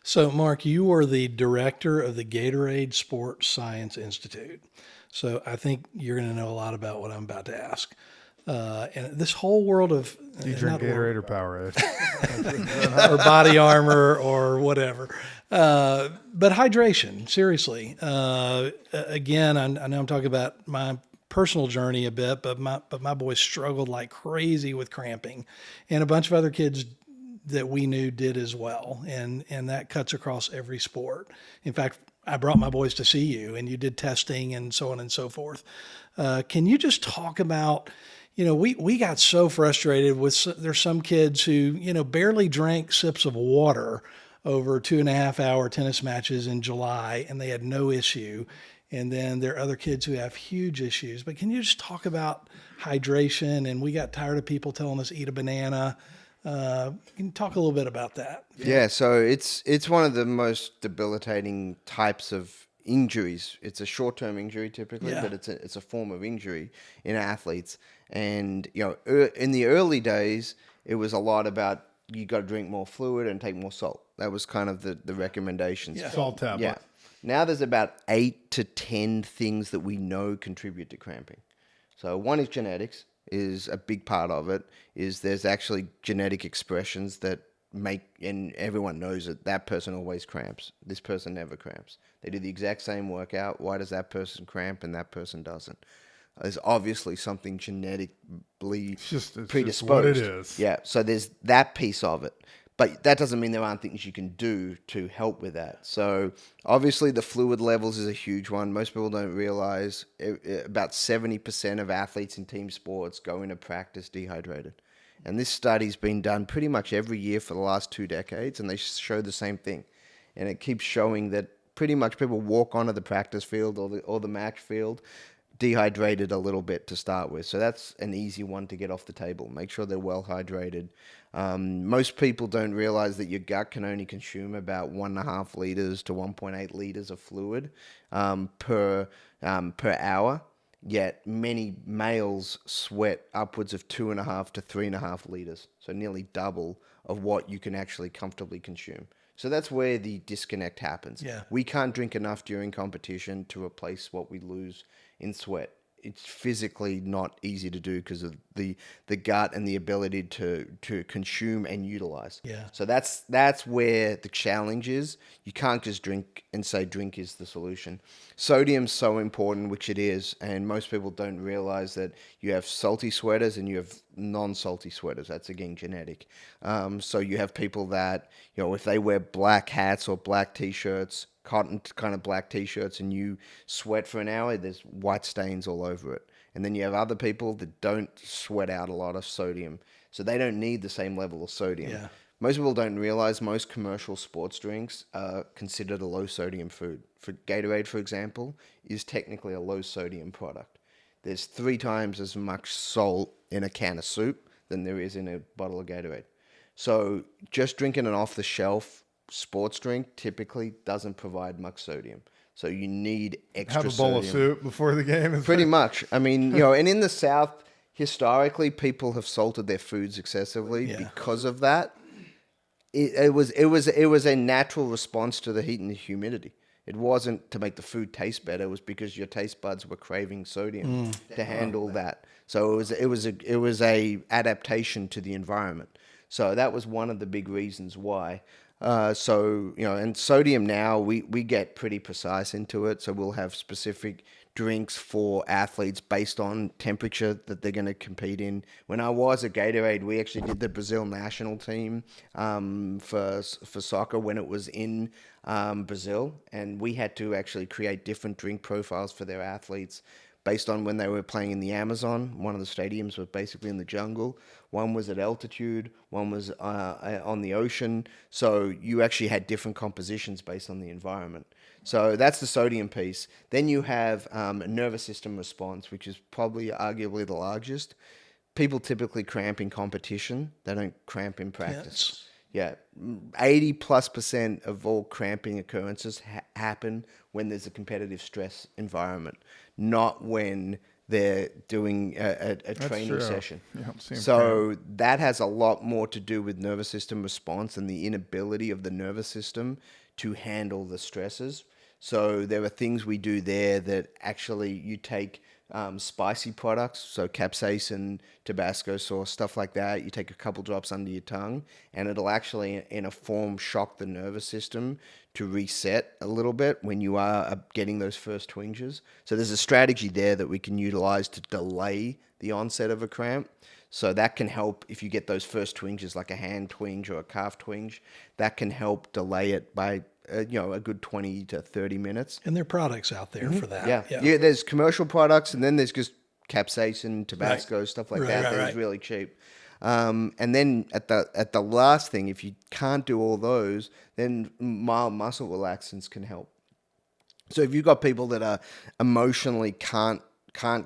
So, Mark, you are the director of the Gatorade Sports Science Institute. So, I think you're going to know a lot about what I'm about to ask. And this whole world of Do you drink not world, Gatorade or Powerade? or body armor or whatever, but hydration. Seriously, again, I know I'm talking about my personal journey a bit, but my boys struggled like crazy with cramping, and a bunch of other kids that we knew did as well, and that cuts across every sport. In fact, I brought my boys to see you, and you did testing and so on and so forth. Can you just talk about, we got so frustrated with, there's some kids who, barely drank sips of water over 2.5 hour tennis matches in July, and they had no issue. And then there are other kids who have huge issues. But can you just talk about hydration? And we got tired of people telling us eat a banana. Can you talk a little bit about that? Yeah, so it's one of the most debilitating types of injuries. It's a short-term injury typically, Yeah. but it's a form of injury in athletes. And in the early days, it was a lot about you got to drink more fluid and take more salt. That was kind of the recommendations. Yeah. Salt tablet. Yeah. Now there's about 8 to 10 things that we know contribute to cramping. So one is genetics, is a big part of it. Is there's actually genetic expressions that make, and everyone knows it, that person always cramps. This person never cramps. They do the exact same workout. Why does that person cramp and that person doesn't? There's obviously something genetically It's just predisposed. what it is. Yeah, so there's that piece of it. But that doesn't mean there aren't things you can do to help with that. So obviously the fluid levels is a huge one. Most people don't realize about 70% of athletes in team sports go into practice dehydrated. And this study's been done pretty much every year for the last 2 decades, and they show the same thing. And it keeps showing that pretty much people walk onto the practice field or the match field dehydrated a little bit to start with. So that's an easy one to get off the table. Make sure they're well hydrated. Most people don't realize that your gut can only consume about 1.5 liters to 1.8 liters of fluid per hour. Yet many males sweat upwards of 2.5 to 3.5 liters, so nearly double of what you can actually comfortably consume. So that's where the disconnect happens. Yeah. We can't drink enough during competition to replace what we lose in sweat. It's physically not easy to do because of the gut and the ability to consume and utilize. Yeah. So that's where the challenge is. You can't just drink and say drink is the solution. Sodium's so important, which it is, and most people don't realize that you have salty sweaters and you have non-salty sweaters. That's again genetic. So you have people that, if they wear black hats or black t-shirts, cotton kind of black t-shirts, and you sweat for an hour, there's white stains all over it. And then you have other people that don't sweat out a lot of sodium, so they don't need the same level of sodium. Yeah. Most people don't realize most commercial sports drinks are considered a low sodium food. For Gatorade, for example, is technically a low sodium product. There's 3 times as much salt in a can of soup than there is in a bottle of Gatorade. So just drinking an off-the-shelf sports drink typically doesn't provide much sodium. So you need extra Have a bowl sodium. of soup before the game. Pretty much. I mean, and in the South, historically, people have salted their foods excessively Yeah. because of that. It was a natural response to the heat and the humidity. It wasn't to make the food taste better. It was because your taste buds were craving sodium to handle that. So it was a adaptation to the environment. So that was one of the big reasons why. And sodium now, we get pretty precise into it. So we'll have specific drinks for athletes based on temperature that they're going to compete in. When I was at Gatorade, we actually did the Brazil national team for soccer when it was in Brazil. And we had to actually create different drink profiles for their athletes based on when they were playing in the Amazon. One of the stadiums was basically in the jungle. One was at altitude. One was on the ocean. So you actually had different compositions based on the environment. So that's the sodium piece. Then you have a nervous system response, which is probably arguably the largest. People typically cramp in competition. They don't cramp in practice. Yeah, 80+% of all cramping occurrences happen when there's a competitive stress environment, not when they're doing a training true. session. Yeah, same So that has a lot more to do with nervous system response and the inability of the nervous system to handle the stresses. So there are things we do there that actually you take spicy products, so capsaicin, Tabasco sauce, stuff like that. You take a couple drops under your tongue, and it'll actually, in a form, shock the nervous system to reset a little bit when you are getting those first twinges. So there's a strategy there that we can utilize to delay the onset of a cramp. So that can help if you get those first twinges, like a hand twinge or a calf twinge. That can help delay it by a good 20 to 30 minutes. And there are products out there for that. Yeah. There's commercial products, and then there's just capsaicin, Tabasco, stuff like that. That is really cheap. And then at the last thing, if you can't do all those, then mild muscle relaxants can help. So if you've got people that are emotionally can't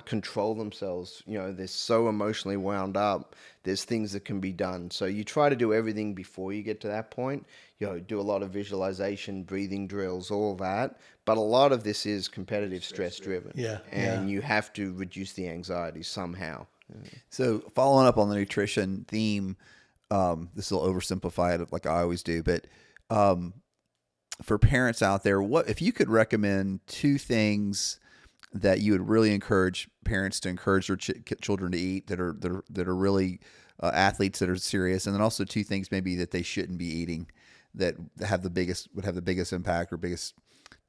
control themselves, they're so emotionally wound up, there's things that can be done. So you try to do everything before you get to that point. Do a lot of visualization, breathing drills, all that. But a lot of this is competitive stress driven. And you have to reduce the anxiety somehow. So following up on the nutrition theme, this will oversimplify it like I always do, but for parents out there, what if you could recommend 2 things that you would really encourage parents to encourage their children to eat that are really athletes that are serious, and then also 2 things maybe that they shouldn't be eating that would have the biggest impact or biggest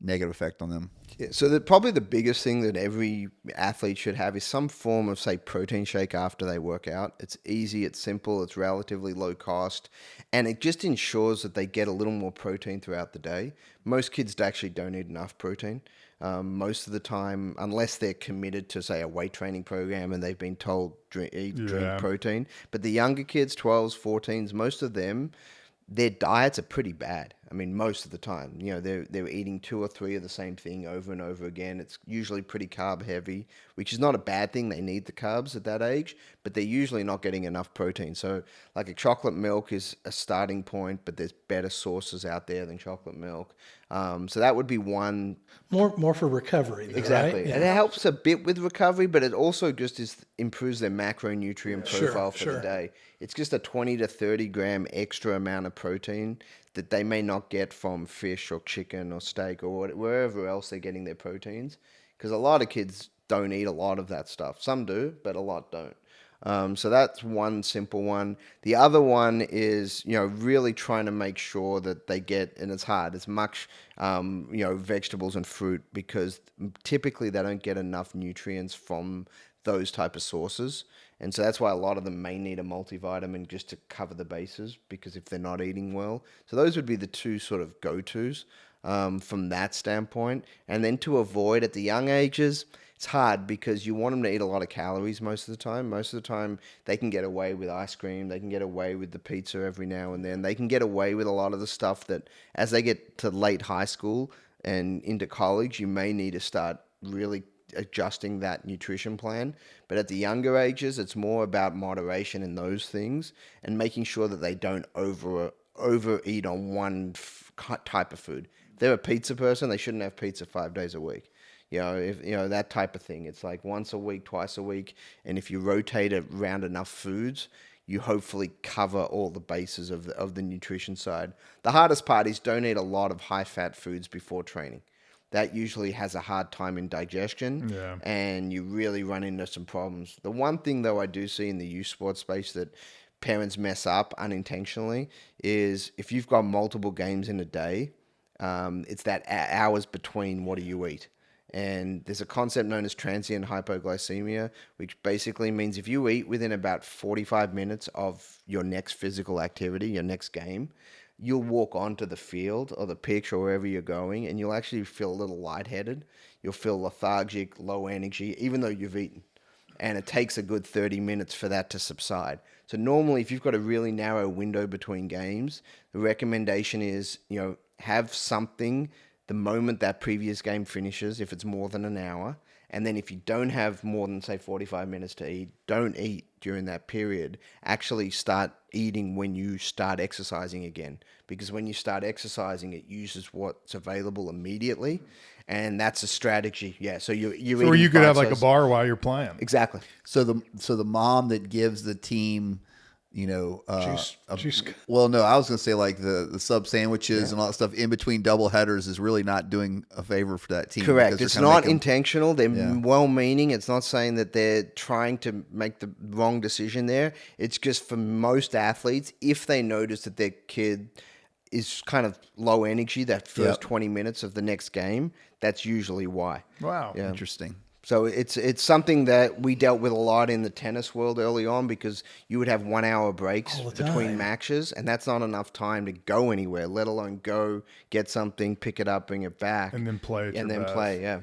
negative effect on them? Yeah, so probably the biggest thing that every athlete should have is some form of, say, protein shake after they work out. It's easy, it's simple, it's relatively low cost, and it just ensures that they get a little more protein throughout the day. Most kids actually don't eat enough protein. Most of the time, unless they're committed to, say, a weight training program and they've been told drink protein. But the younger kids, 12s, 14s, most of them, their diets are pretty bad. I mean, most of the time, they're eating 2 or 3 of the same thing over and over again. It's usually pretty carb heavy, which is not a bad thing. They need the carbs at that age, but they're usually not getting enough protein. So like a chocolate milk is a starting point, but there's better sources out there than chocolate milk. So that would be one. More for recovery, though, Exactly. right? And it helps a bit with recovery, but it also just improves their macronutrient profile for the day. It's just a 20 to 30 gram extra amount of protein that they may not get from fish or chicken or steak or wherever else they're getting their proteins. Because a lot of kids don't eat a lot of that stuff. Some do, but a lot don't. So that's one simple one. The other one is, really trying to make sure that they get, and it's hard, as much, vegetables and fruit, because typically they don't get enough nutrients from those type of sources. And so that's why a lot of them may need a multivitamin just to cover the bases, because if they're not eating well. So those would be the 2 sort of go-tos from that standpoint. And then to avoid at the young ages, it's hard because you want them to eat a lot of calories most of the time. Most of the time they can get away with ice cream. They can get away with the pizza every now and then. They can get away with a lot of the stuff that as they get to late high school and into college, you may need to start really adjusting that nutrition plan. But at the younger ages, it's more about moderation in those things and making sure that they don't overeat on one type of food. If they're a pizza person, they shouldn't have pizza 5 days a week. That type of thing. It's like once a week, twice a week. And if you rotate around enough foods, you hopefully cover all the bases of the nutrition side. The hardest part is don't eat a lot of high-fat foods before training. That usually has a hard time in digestion, and you really run into some problems. The one thing, though, I do see in the youth sports space that parents mess up unintentionally is if you've got multiple games in a day, it's that hours between what do you eat. And there's a concept known as transient hypoglycemia, which basically means if you eat within about 45 minutes of your next physical activity, your next game, you'll walk onto the field or the pitch or wherever you're going, and you'll actually feel a little lightheaded. You'll feel lethargic, low energy, even though you've eaten. And it takes a good 30 minutes for that to subside. So normally, if you've got a really narrow window between games, the recommendation is, have something the moment that previous game finishes, if it's more than an hour. And then if you don't have more than, say, 45 minutes to eat, don't eat during that period, actually start eating when you start exercising again. Because when you start exercising, it uses what's available immediately. And that's a strategy. Yeah. So you're Or eating you could have like a bite-sized- bar while you're playing. Exactly. So the mom that gives the team, Juice. well, no, I was going to say like the sub sandwiches and all that stuff in between double headers is really not doing a favor for that team. Correct. because It's they're kinda not making- intentional. They're Yeah. well-meaning. It's not saying that they're trying to make the wrong decision there. It's just for most athletes, if they notice that their kid is kind of low energy that first Yep. 20 minutes of the next game, that's usually why. Wow. Yeah. Interesting. So it's something that we dealt with a lot in the tennis world early on, because you would have 1 hour breaks All the between time. matches, and that's not enough time to go anywhere, let alone go get something, pick it up, bring it back, And then play at and your then best. play. Yeah.